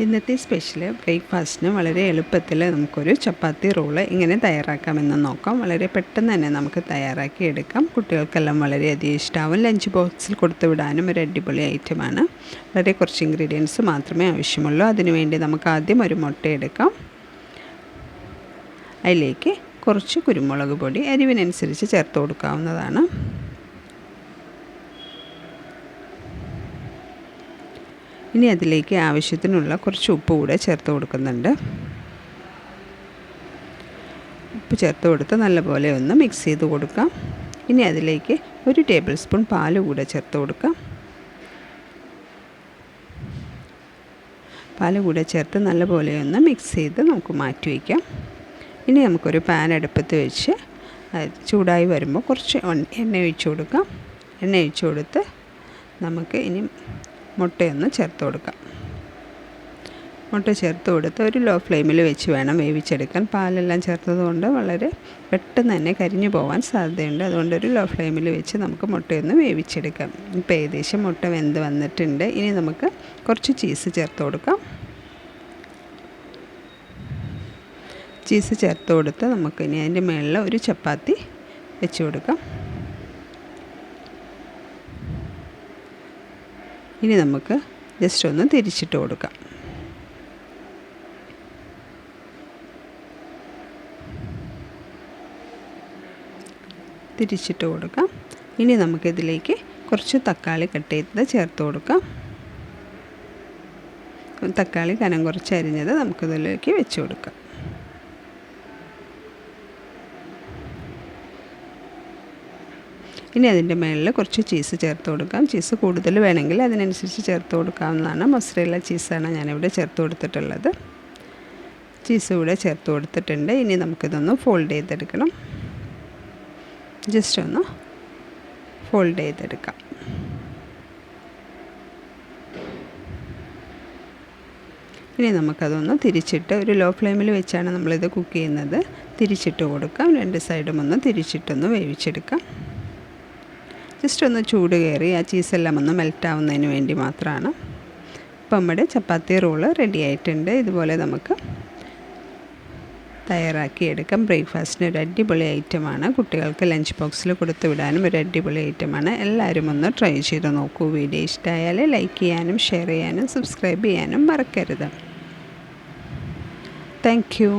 ഇന്നത്തെ സ്പെഷ്യൽ ബ്രേക്ക്ഫാസ്റ്റിന് വളരെ എളുപ്പത്തിൽ നമുക്കൊരു ചപ്പാത്തി റോള് എങ്ങനെ തയ്യാറാക്കാമെന്ന് നോക്കാം. വളരെ പെട്ടെന്ന് തന്നെ നമുക്ക് തയ്യാറാക്കി എടുക്കാം. കുട്ടികൾക്കെല്ലാം വളരെയധികം ഇഷ്ടമാവും. ലഞ്ച് ബോക്സിൽ കൊടുത്തു വിടാനും ഒരു അടിപൊളി ഐറ്റമാണ്. വളരെ കുറച്ച് ഇൻഗ്രീഡിയൻസ് മാത്രമേ ആവശ്യമുള്ളൂ. അതിനുവേണ്ടി നമുക്ക് ആദ്യം ഒരു മുട്ട എടുക്കാം. അതിലേക്ക് കുറച്ച് കുരുമുളക് പൊടി എരിവിനനുസരിച്ച് ചേർത്ത് കൊടുക്കാവുന്നതാണ്. ഇനി അതിലേക്ക് ആവശ്യത്തിനുള്ള കുറച്ച് ഉപ്പ് കൂടെ ചേർത്ത് കൊടുക്കുന്നുണ്ട്. ഉപ്പ് ചേർത്ത് കൊടുത്ത് നല്ലപോലെ ഒന്ന് മിക്സ് ചെയ്ത് കൊടുക്കാം. ഇനി അതിലേക്ക് 1 ടേബിൾ സ്പൂൺ പാൽ കൂടെ ചേർത്ത് കൊടുക്കാം. പാൽ കൂടെ ചേർത്ത് നല്ലപോലെ ഒന്ന് മിക്സ് ചെയ്ത് നമുക്ക് മാറ്റി വയ്ക്കാം. ഇനി നമുക്കൊരു പാൻ അടുപ്പത്ത് വെച്ച് ചൂടായി വരുമ്പോൾ കുറച്ച് എണ്ണ ഒഴിച്ച് കൊടുക്കാം. എണ്ണ ഒഴിച്ച് കൊടുത്ത് നമുക്ക് ഇനി മുട്ടയൊന്ന് ചേർത്ത് കൊടുക്കാം. മുട്ട ചേർത്ത് കൊടുത്ത് ഒരു ലോ ഫ്ലെയിമിൽ വെച്ച് വേണം വേവിച്ചെടുക്കാൻ. പാലെല്ലാം ചേർത്തതുകൊണ്ട് വളരെ പെട്ടെന്ന് തന്നെ കരിഞ്ഞു പോകാൻ സാധ്യതയുണ്ട്. അതുകൊണ്ട് ഒരു ലോ ഫ്ലെയിമിൽ വെച്ച് നമുക്ക് മുട്ടയൊന്ന് വേവിച്ചെടുക്കാം. ഇപ്പോൾ ഏകദേശം മുട്ട വെന്ത് വന്നിട്ടുണ്ട്. ഇനി നമുക്ക് കുറച്ച് ചീസ് ചേർത്ത് കൊടുക്കാം. ചീസ് ചേർത്ത് കൊടുത്ത് നമുക്കിനി അതിൻ്റെ മുകളിൽ ഒരു ചപ്പാത്തി വെച്ച് കൊടുക്കാം. ഇനി നമുക്ക് ജസ്റ്റ് ഒന്ന് തിരിച്ചിട്ട് കൊടുക്കാം. തിരിച്ചിട്ട് കൊടുക്കാം. ഇനി നമുക്കിതിലേക്ക് കുറച്ച് തക്കാളി കട്ട് ചെയ്തത് ചേർത്ത് കൊടുക്കാം. തക്കാളി കനം കുറച്ച് അരിഞ്ഞത് നമുക്കിതിലേക്ക് വെച്ച് കൊടുക്കാം. ഇനി അതിൻ്റെ മുകളിൽ കുറച്ച് ചീസ് ചേർത്ത് കൊടുക്കാം. ചീസ് കൂടുതൽ വേണമെങ്കിൽ അതിനനുസരിച്ച് ചേർത്ത് കൊടുക്കാവുന്നതാണ്. മൊസറല്ല ചീസാണ് ഞാനിവിടെ ചേർത്ത് കൊടുത്തിട്ടുള്ളത്. ചീസ് കൂടെ ചേർത്ത് കൊടുത്തിട്ടുണ്ട്. ഇനി നമുക്കിതൊന്ന് ഫോൾഡ് ചെയ്തെടുക്കണം. ജസ്റ്റ് ഒന്ന് ഫോൾഡ് ചെയ്തെടുക്കാം. ഇനി നമുക്കതൊന്ന് തിരിച്ചിട്ട് ഒരു ലോ ഫ്ലെയിമിൽ വെച്ചാണ് നമ്മളിത് കുക്ക് ചെയ്യുന്നത്. തിരിച്ചിട്ട് കൊടുക്കാം. 2 സൈഡും ഒന്ന് തിരിച്ചിട്ടൊന്ന് വേവിച്ചെടുക്കാം. ജസ്റ്റ് ഒന്ന് ചൂട് കയറി ആ ചീസെല്ലാം ഒന്ന് മെൽറ്റാവുന്നതിന് വേണ്ടി മാത്രമാണ്. ഇപ്പം നമ്മുടെ ചപ്പാത്തി റോള് റെഡി ആയിട്ടുണ്ട്. ഇതുപോലെ നമുക്ക് തയ്യാറാക്കിയെടുക്കാം. ബ്രേക്ക്ഫാസ്റ്റിന് ഒരു അടിപൊളി ഐറ്റമാണ്. കുട്ടികൾക്ക് ലഞ്ച് ബോക്സിൽ കൊടുത്തു വിടാനും ഒരു അടിപൊളി ഐറ്റമാണ്. എല്ലാവരും ഒന്ന് ട്രൈ ചെയ്ത് നോക്കൂ. വീഡിയോ ഇഷ്ടമായാൽ ലൈക്ക് ചെയ്യാനും ഷെയർ ചെയ്യാനും സബ്സ്ക്രൈബ് ചെയ്യാനും മറക്കരുത്. Thank you.